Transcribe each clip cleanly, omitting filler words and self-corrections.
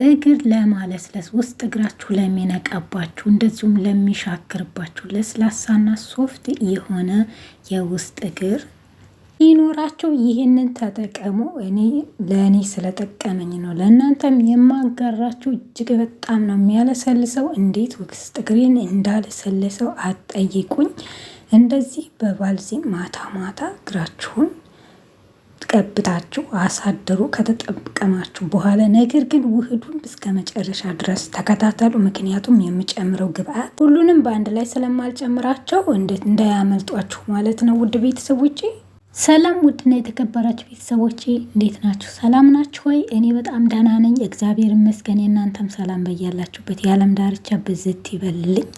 እግር ለማለስለስ ውስጥ እግራችሁ ለሚነቃባችሁ እንደዚሁም ለሚሻክርባችሁ ለስላሳና ሶፍት የሆነ የውስጥ እግር ይኖራችሁ ይህንን ተጠቀሙ። ለእኔ ስለጠቀመኝ ነው ለእናንተም የማጋራችሁ። እጅግ በጣም ነው የሚያለሰልሰው። እንዴት ውስጥ እግሬን እንዳለሰለሰው አትጠይቁኝ። እንደዚህ በባልዚን ማታ ማታ እግራችሁን ቀብታችሁ አሳድሩ ከተጠቀማችሁ በኋላ። ነገር ግን ውህዱን እስከ መጨረሻ ድረስ ተከታተሉ። ምክንያቱም የምጨምረው ግብአት ሁሉንም በአንድ ላይ ስለማልጨምራቸው እንዳያመልጧችሁ ማለት ነው። ውድ ቤተሰቦቼ ሰላም፣ ውድና የተከበራችሁ ቤተሰቦቼ እንዴት ናችሁ? ሰላም ናችሁ ወይ? እኔ በጣም ደህና ነኝ፣ እግዚአብሔር ይመስገን። የእናንተም ሰላም በያላችሁበት የዓለም ዳርቻ ብዝት ይበልልኝ።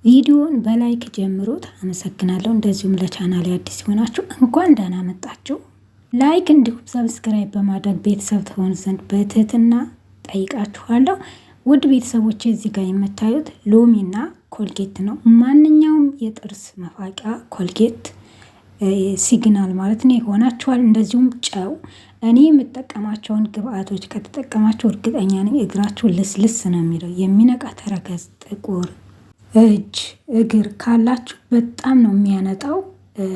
ቪዲዮውን በላይክ ጀምሩት፣ አመሰግናለሁ። እንደዚሁም ለቻናሌ አዲስ ሲሆናችሁ እንኳን ደህና መጣችሁ። ላይክ እንዲሁም ሰብስክራይብ በማድረግ ቤተሰብ ትሆኑ ዘንድ በትህትና ጠይቃችኋለሁ። ውድ ቤተሰቦቼ እዚህ ጋር የምታዩት ሎሚና ኮልጌት ነው። ማንኛውም የጥርስ መፋቂያ ኮልጌት ሲግናል ማለት ነው ይሆናችኋል። እንደዚሁም ጨው። እኔ የምጠቀማቸውን ግብአቶች ከተጠቀማችሁ እርግጠኛ ነኝ እግራችሁ ልስልስ ነው የሚለው። የሚነቃ ተረከዝ፣ ጥቁር እጅ፣ እግር ካላችሁ በጣም ነው የሚያነጣው።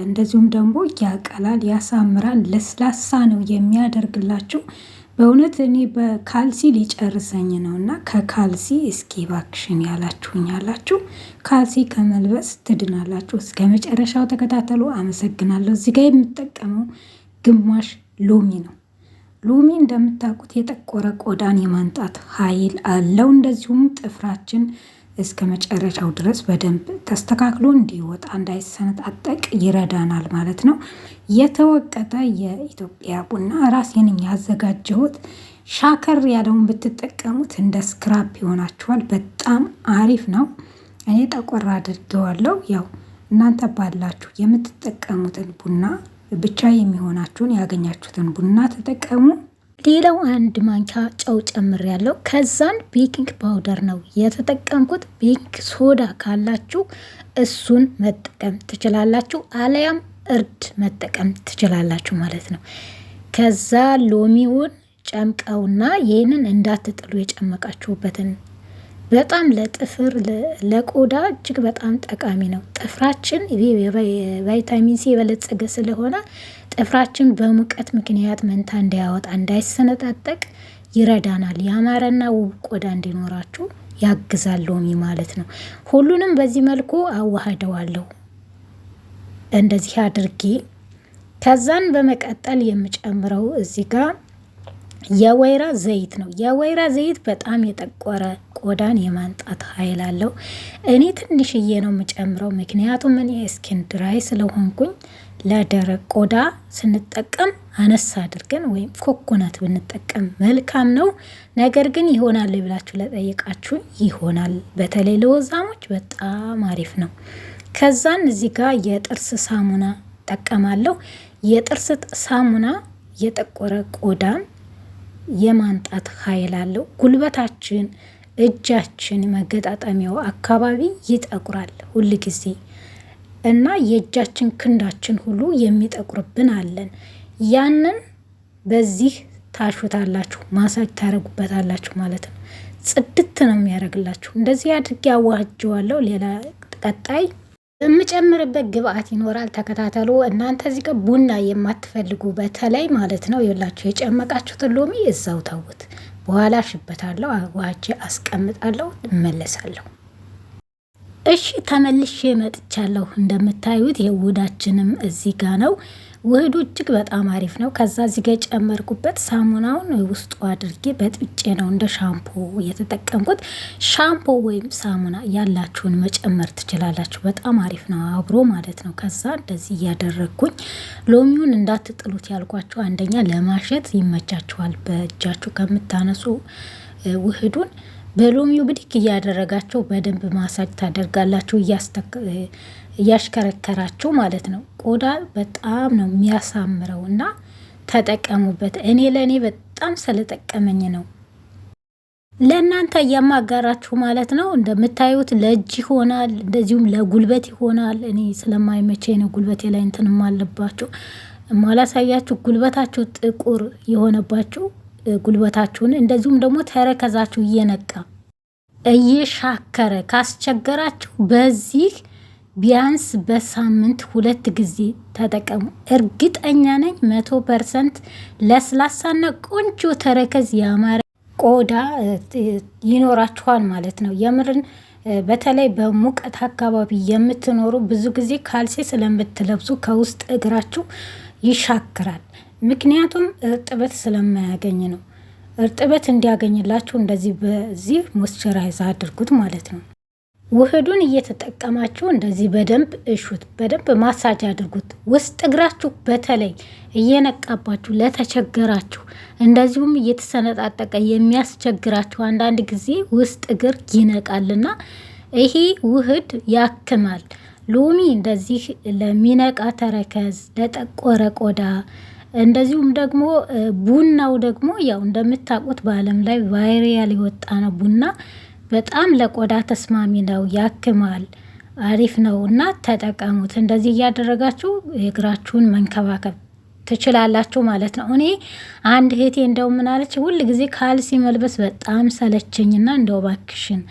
እንደዚሁም ደግሞ ያቀላል፣ ያሳምራል፣ ለስላሳ ነው የሚያደርግላችሁ። በእውነት እኔ በካልሲ ሊጨርሰኝ ነው እና ከካልሲ እስኪ ባክሽን ያላችሁ ካልሲ ከመልበስ ትድናላችሁ። እስከ መጨረሻው ተከታተሉ። አመሰግናለሁ። እዚህ ጋር የምጠቀመው ግማሽ ሎሚ ነው። ሎሚ እንደምታውቁት የጠቆረ ቆዳን የማንጣት ኃይል አለው። እንደዚሁም ጥፍራችን እስከ መጨረሻው ድረስ በደንብ ተስተካክሎ እንዲወጣ እንዳይሰነጣጠቅ ይረዳናል ማለት ነው። የተወቀጠ የኢትዮጵያ ቡና ራሴን ያዘጋጀሁት። ሻከር ያለውን ብትጠቀሙት እንደ ስክራፕ ይሆናችኋል። በጣም አሪፍ ነው። እኔ ጠቆር አድርጌዋለሁ። ያው እናንተ ባላችሁ የምትጠቀሙትን ቡና ብቻ የሚሆናችሁን ያገኛችሁትን ቡና ተጠቀሙ። ሌላው 1 ማንኪያ ጨው ጨምሬያለሁ። ከዛን ቤኪንግ ፓውደር ነው የተጠቀምኩት። ቤኪንግ ሶዳ ካላችሁ እሱን መጠቀም ትችላላችሁ፣ አለያም እርድ መጠቀም ትችላላችሁ ማለት ነው። ከዛ ሎሚውን ጨምቀውና ይህንን እንዳትጥሉ የጨመቃችሁበትን በጣም ለጥፍር ለቆዳ እጅግ በጣም ጠቃሚ ነው። ጥፍራችን ቫይታሚን ሲ የበለጸገ ስለሆነ ጥፍራችን በሙቀት ምክንያት መንታ እንዳያወጣ እንዳይሰነጣጠቅ ይረዳናል። ያማረና ውብ ቆዳ እንዲኖራችሁ ያግዛል ሎሚ ማለት ነው። ሁሉንም በዚህ መልኩ አዋህደዋለሁ እንደዚህ አድርጌ። ከዛን በመቀጠል የምጨምረው እዚህ ጋር የወይራ ዘይት ነው። የወይራ ዘይት በጣም የጠቆረ ቆዳን የማንጣት ኃይል አለው። እኔ ትንሽዬ ነው የምጨምረው፣ ምክንያቱም እኔ ስኪን ድራይ ስለሆንኩኝ ለደረቅ ቆዳ ስንጠቀም አነሳ አድርገን ወይም ኮኮናት ብንጠቀም መልካም ነው። ነገር ግን ይሆናል ብላችሁ ለጠየቃችሁ ይሆናል። በተለይ ለወዛሞች በጣም አሪፍ ነው። ከዛን እዚህ ጋር የጥርስ ሳሙና ጠቀማለሁ። የጥርስ ሳሙና የጠቆረ ቆዳን የማንጣት ኃይል አለው። ጉልበታችን፣ እጃችን፣ መገጣጠሚያው አካባቢ ይጠቁራል ሁል ጊዜ እና የእጃችን ክንዳችን ሁሉ የሚጠቁርብን አለን። ያንን በዚህ ታሹታላችሁ፣ ማሳጅ ታረጉበታላችሁ ማለት ነው። ጽድት ነው የሚያደርግላችሁ። እንደዚህ አድርጌ አዋህጀዋለሁ። ሌላ ቀጣይ የምጨምርበት ግብአት ይኖራል። ተከታተሉ። እናንተ እዚህ ጋር ቡና የማትፈልጉ በተለይ ማለት ነው የላችሁ የጨመቃችሁትን ሎሚ እዛው ተውት። በኋላ ሽበታለሁ፣ አዋህጄ አስቀምጣለሁ፣ እመለሳለሁ። እሺ ተመልሼ መጥቻለሁ። እንደምታዩት የውህዳችንም እዚህ ጋር ነው። ውህዱ እጅግ በጣም አሪፍ ነው። ከዛ እዚህ ጋር የጨመርኩበት ሳሙናውን ውስጡ አድርጌ በጥብጬ ነው እንደ ሻምፖ የተጠቀምኩት። ሻምፖ ወይም ሳሙና ያላችሁን መጨመር ትችላላችሁ። በጣም አሪፍ ነው አብሮ ማለት ነው። ከዛ እንደዚህ እያደረግኩኝ ሎሚውን እንዳትጥሉት ያልኳችሁ፣ አንደኛ ለማሸት ይመቻችኋል። በእጃችሁ ከምታነሱ ውህዱን በሎሚው ብድግ እያደረጋችሁ በደንብ ማሳጅ ታደርጋላችሁ፣ እያሽከረከራችሁ ማለት ነው። ቆዳ በጣም ነው የሚያሳምረው እና ተጠቀሙበት። ለእኔ በጣም ስለጠቀመኝ ነው ለእናንተ የማጋራችሁ ማለት ነው። እንደምታዩት ለእጅ ይሆናል፣ እንደዚሁም ለጉልበት ይሆናል። እኔ ስለማይመቸኝ ነው ጉልበቴ ላይ እንትንም አለባችሁ ማላሳያችሁ። ጉልበታችሁ ጥቁር የሆነባችሁ ጉልበታችሁን እንደዚሁም ደግሞ ተረከዛችሁ እየነቃ እየሻከረ ካስቸገራችሁ በዚህ ቢያንስ በሳምንት 2 ጊዜ ተጠቀሙ። እርግጠኛ ነኝ 100% ለስላሳና ቆንጆ ተረከዝ ያማረ ቆዳ ይኖራችኋል ማለት ነው። የምርን በተለይ በሙቀት አካባቢ የምትኖሩ ብዙ ጊዜ ካልሲ ስለምትለብሱ ከውስጥ እግራችሁ ይሻክራል። ምክንያቱም እርጥበት ስለማያገኝ ነው። እርጥበት እንዲያገኝላችሁ እንደዚህ በዚህ ሞይስቸራይዝ አድርጉት ማለት ነው። ውህዱን እየተጠቀማችሁ እንደዚህ በደንብ እሹት፣ በደንብ ማሳጅ አድርጉት። ውስጥ እግራችሁ በተለይ እየነቃባችሁ ለተቸገራችሁ፣ እንደዚሁም እየተሰነጣጠቀ የሚያስቸግራችሁ አንዳንድ ጊዜ ውስጥ እግር ይነቃልና ይሄ ውህድ ያክማል። ሎሚ እንደዚህ ለሚነቃ ተረከዝ፣ ለጠቆረ ቆዳ እንደዚሁም ደግሞ ቡናው ደግሞ ያው እንደምታውቁት በዓለም ላይ ቫይራል የወጣ ነው ቡና በጣም ለቆዳ ተስማሚ ነው፣ ያክማል፣ አሪፍ ነው እና ተጠቀሙት። እንደዚህ እያደረጋችሁ እግራችሁን መንከባከብ ትችላላችሁ ማለት ነው። እኔ አንድ እህቴ እንደው ምን አለች፣ ሁል ጊዜ ካልሲ መልበስ በጣም ሰለቸኝና እንደው ባክሽን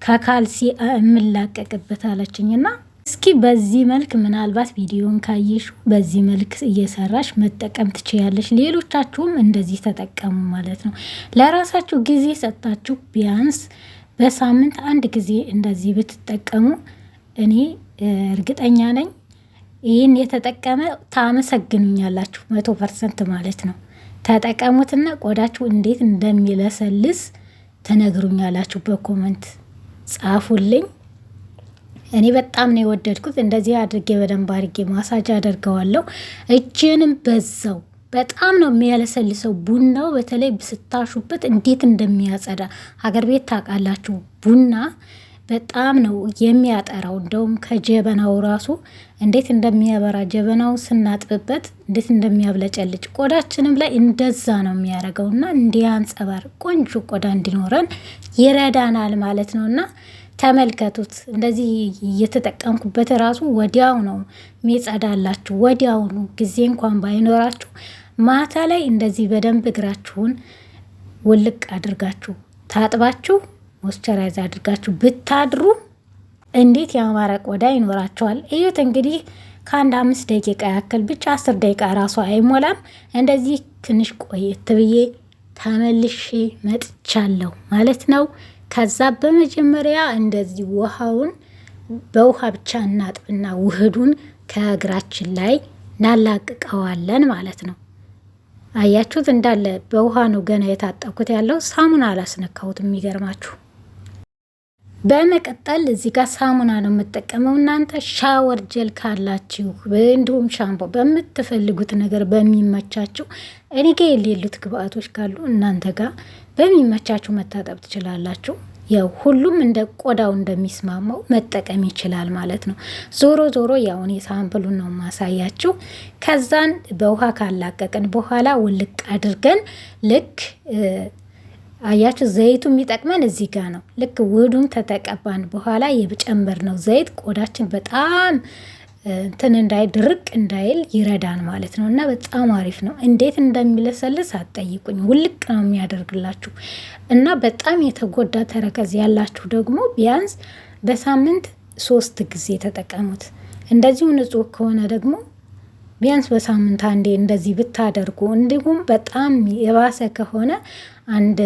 ከካልሲ የምላቀቅበት አለችኝና እስኪ በዚህ መልክ ምናልባት ቪዲዮን ካየሹ በዚህ መልክ እየሰራሽ መጠቀም ትችያለሽ። ሌሎቻችሁም እንደዚህ ተጠቀሙ ማለት ነው። ለራሳችሁ ጊዜ ሰጣችሁ ቢያንስ በሳምንት 1 ጊዜ እንደዚህ ብትጠቀሙ እኔ እርግጠኛ ነኝ ይህን የተጠቀመ ታመሰግኑኛላችሁ 100% ማለት ነው። ተጠቀሙትና ቆዳችሁ እንዴት እንደሚለሰልስ ትነግሩኛላችሁ። በኮመንት ጻፉልኝ። እኔ በጣም ነው የወደድኩት። እንደዚህ አድርጌ በደንብ አድርጌ ማሳጅ አደርገዋለሁ። እጄንም በዛው በጣም ነው የሚያለሰልሰው። ቡናው በተለይ ስታሹበት እንዴት እንደሚያጸዳ ሀገር ቤት ታውቃላችሁ። ቡና በጣም ነው የሚያጠራው። እንደውም ከጀበናው ራሱ እንዴት እንደሚያበራ ጀበናው ስናጥብበት እንዴት እንደሚያብለጨልጭ ቆዳችንም ላይ እንደዛ ነው የሚያደርገው እና እንዲያንጸባርቅ ቆንጆ ቆዳ እንዲኖረን ይረዳናል ማለት ነው። እና ተመልከቱት። እንደዚህ እየተጠቀምኩበት ራሱ ወዲያው ነው የሚጸዳላችሁ። ወዲያውኑ ጊዜ እንኳን ባይኖራችሁ ማታ ላይ እንደዚህ በደንብ እግራችሁን ውልቅ አድርጋችሁ ታጥባችሁ ሞይስቸራይዝ አድርጋችሁ ብታድሩ እንዴት ያማረ ቆዳ ይኖራችኋል። እዩት እንግዲህ ከአንድ 5 ደቂቃ ያክል ብቻ 10 ደቂቃ ራሱ አይሞላም። እንደዚህ ትንሽ ቆየት ብዬ ተመልሼ መጥቻለሁ ማለት ነው። ከዛ በመጀመሪያ እንደዚህ ውሃውን በውሃ ብቻ እናጥብና ውህዱን ከእግራችን ላይ እናላቅቀዋለን ማለት ነው። አያችሁት? እንዳለ በውሃ ነው ገና የታጠብኩት ያለው ሳሙና አላስነካሁት የሚገርማችሁ። በመቀጠል እዚህ ጋር ሳሙና ነው የምጠቀመው። እናንተ ሻወር ጀል ካላችሁ እንዲሁም ሻምፖ በምትፈልጉት ነገር በሚመቻችሁ፣ እኔ ጋር የሌሉት ግብአቶች ካሉ እናንተ ጋር በሚመቻችሁ መታጠብ ትችላላችሁ። ያው ሁሉም እንደ ቆዳው እንደሚስማማው መጠቀም ይችላል ማለት ነው። ዞሮ ዞሮ ያው እኔ ሳምፕሉን ነው ማሳያችሁ። ከዛን በውሃ ካላቀቅን በኋላ ውልቅ አድርገን ልክ አያችሁ ዘይቱ የሚጠቅመን እዚህ ጋር ነው። ልክ ውህዱን ተተቀባን በኋላ የጨመር ነው ዘይት ቆዳችን በጣም እንትን እንዳይል ድርቅ እንዳይል ይረዳን ማለት ነው። እና በጣም አሪፍ ነው። እንዴት እንደሚለሰልስ አትጠይቁኝ፣ ውልቅ ነው የሚያደርግላችሁ። እና በጣም የተጎዳ ተረከዝ ያላችሁ ደግሞ ቢያንስ በሳምንት 3 ጊዜ ተጠቀሙት። እንደዚሁ ንጹህ ከሆነ ደግሞ ቢያንስ በሳምንት አንዴ እንደዚህ ብታደርጉ፣ እንዲሁም በጣም የባሰ ከሆነ አንድ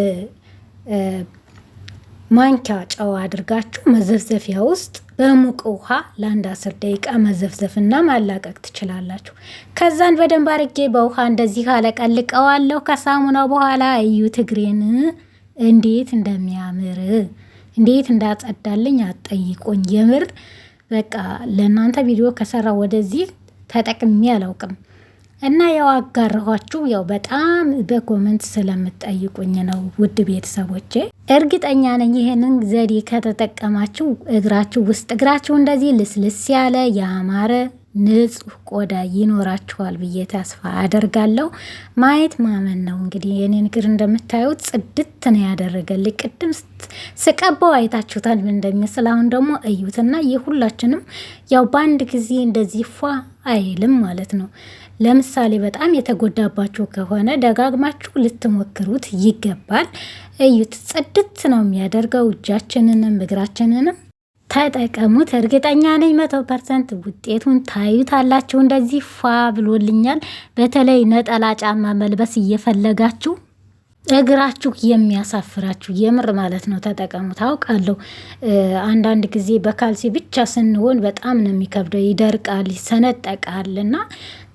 ማንኪያ ጨው አድርጋችሁ መዘፍዘፊያ ውስጥ በሙቅ ውሃ ለአንድ 10 ደቂቃ መዘፍዘፍና ማላቀቅ ትችላላችሁ። ከዛን በደንብ አርጌ በውሃ እንደዚህ አለቀልቀዋለሁ። ከሳሙናው በኋላ እዩት እግሬን እንዴት እንደሚያምር እንዴት እንዳጸዳልኝ አትጠይቁኝ። የምር በቃ ለእናንተ ቪዲዮ ከሰራ ወደዚህ ተጠቅሜ አላውቅም። እና ያው አጋራኋችሁ ያው በጣም በኮመንት ስለምትጠይቁኝ ነው ውድ ቤተሰቦቼ። እርግጠኛ ነኝ ይሄንን ዘዴ ከተጠቀማችሁ እግራችሁ ውስጥ እግራችሁ እንደዚህ ልስልስ ያለ ያማረ ንጹህ ቆዳ ይኖራችኋል ብዬ ተስፋ አደርጋለሁ። ማየት ማመን ነው። እንግዲህ የኔን እግር እንደምታዩት ጽድት ነው ያደረገልኝ። ቅድም ስቀባው አይታችሁታል ምን እንደሚመስል። አሁን ደግሞ እዩትና የሁላችንም ያው በአንድ ጊዜ እንደዚህ ፏ አይልም ማለት ነው። ለምሳሌ በጣም የተጎዳባችሁ ከሆነ ደጋግማችሁ ልትሞክሩት ይገባል። እዩት፣ ጽድት ነው የሚያደርገው። እጃችንንም እግራችንንም ተጠቀሙት። እርግጠኛ ነኝ 100% ውጤቱን ታዩታላችሁ። እንደዚህ ፏ ብሎልኛል። በተለይ ነጠላ ጫማ መልበስ እየፈለጋችሁ እግራችሁ የሚያሳፍራችሁ የምር ማለት ነው ተጠቀሙት። አውቃለሁ አንዳንድ ጊዜ በካልሲ ብቻ ስንሆን በጣም ነው የሚከብደው፣ ይደርቃል፣ ይሰነጠቃል። እና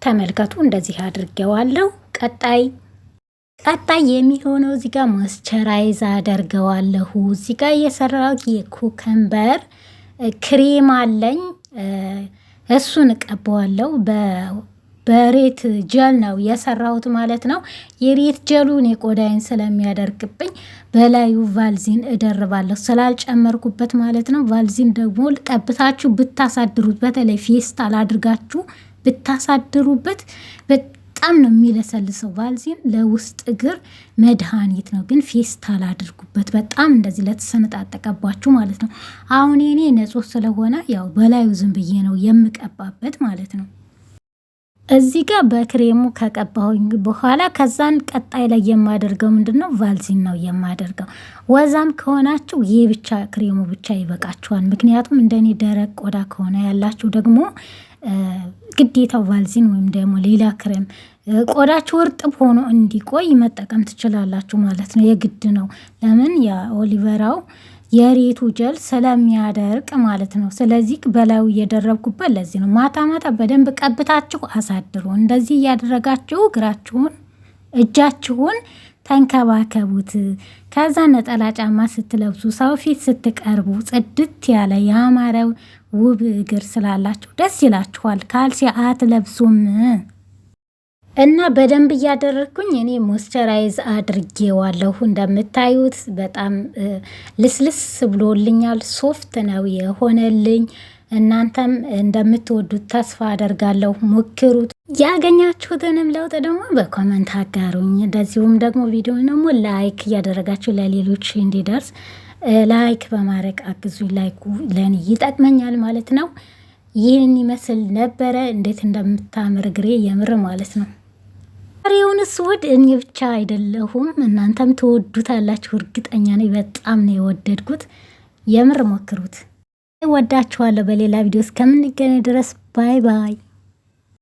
ተመልከቱ፣ እንደዚህ አድርጌዋለሁ። ቀጣይ የሚሆነው እዚህ ጋር ሞይስቸራይዝ አደርገዋለሁ። እዚህ ጋር የሰራሁት የኩከምበር ክሬም አለኝ፣ እሱን እቀባዋለሁ። በሬት ጀል ነው የሰራሁት ማለት ነው። የሬት ጀሉን የቆዳይን ስለሚያደርቅብኝ በላዩ ቫልዚን እደርባለሁ ስላልጨመርኩበት ማለት ነው። ቫልዚን ደግሞ ቀብታችሁ ብታሳድሩት፣ በተለይ ፌስታል አድርጋችሁ ብታሳድሩበት በጣም ነው የሚለሰልሰው። ቫልዚን ለውስጥ እግር መድኃኒት ነው፣ ግን ፌስታል አድርጉበት በጣም እንደዚህ ለተሰነጣጠቀባችሁ ማለት ነው። አሁን የኔ ንጹህ ስለሆነ ያው በላዩ ዝም ብዬ ነው የምቀባበት ማለት ነው። እዚህ ጋር በክሬሙ ከቀባሁኝ በኋላ ከዛን ቀጣይ ላይ የማደርገው ምንድነው ቫልዚን ነው የማደርገው። ወዛም ከሆናችሁ ይህ ብቻ ክሬሙ ብቻ ይበቃችኋል። ምክንያቱም እንደኔ ደረቅ ቆዳ ከሆነ ያላችሁ ደግሞ ግዴታው ቫልዚን ወይም ደግሞ ሌላ ክሬም ቆዳችሁ እርጥብ ሆኖ እንዲቆይ መጠቀም ትችላላችሁ ማለት ነው። የግድ ነው። ለምን የኦሊቨራው የሬቱ ጀል ስለሚያደርቅ ማለት ነው። ስለዚህ በላዩ እየደረብኩበት ለዚህ ነው። ማታ ማታ በደንብ ቀብታችሁ አሳድሩ። እንደዚህ እያደረጋችሁ እግራችሁን እጃችሁን ተንከባከቡት። ከዛ ነጠላ ጫማ ስትለብሱ፣ ሰው ፊት ስትቀርቡ ጽድት ያለ ያማረ ውብ እግር ስላላችሁ ደስ ይላችኋል። ካልሲ አትለብሱም። እና በደንብ እያደረግኩኝ እኔ ሞይስቸራይዝ አድርጌዋለሁ። እንደምታዩት በጣም ልስልስ ብሎልኛል። ሶፍት ነው የሆነልኝ። እናንተም እንደምትወዱት ተስፋ አደርጋለሁ። ሞክሩት። ያገኛችሁትንም ለውጥ ደግሞ በኮመንት አጋሩኝ። እንደዚሁም ደግሞ ቪዲዮ ደግሞ ላይክ እያደረጋችሁ ለሌሎች እንዲደርስ ላይክ በማድረግ አግዙኝ። ላይኩ ለእኔ ይጠቅመኛል ማለት ነው። ይህን ይመስል ነበረ። እንዴት እንደምታምር እግሬ የምር ማለት ነው። ዛሬውን ስወድ እኔ ብቻ አይደለሁም እናንተም ትወዱታላችሁ እርግጠኛ ነኝ። በጣም ነው የወደድኩት። የምር ሞክሩት። ወዳችኋለሁ። በሌላ ቪዲዮ እስከምንገናኝ ድረስ ባይ ባይ።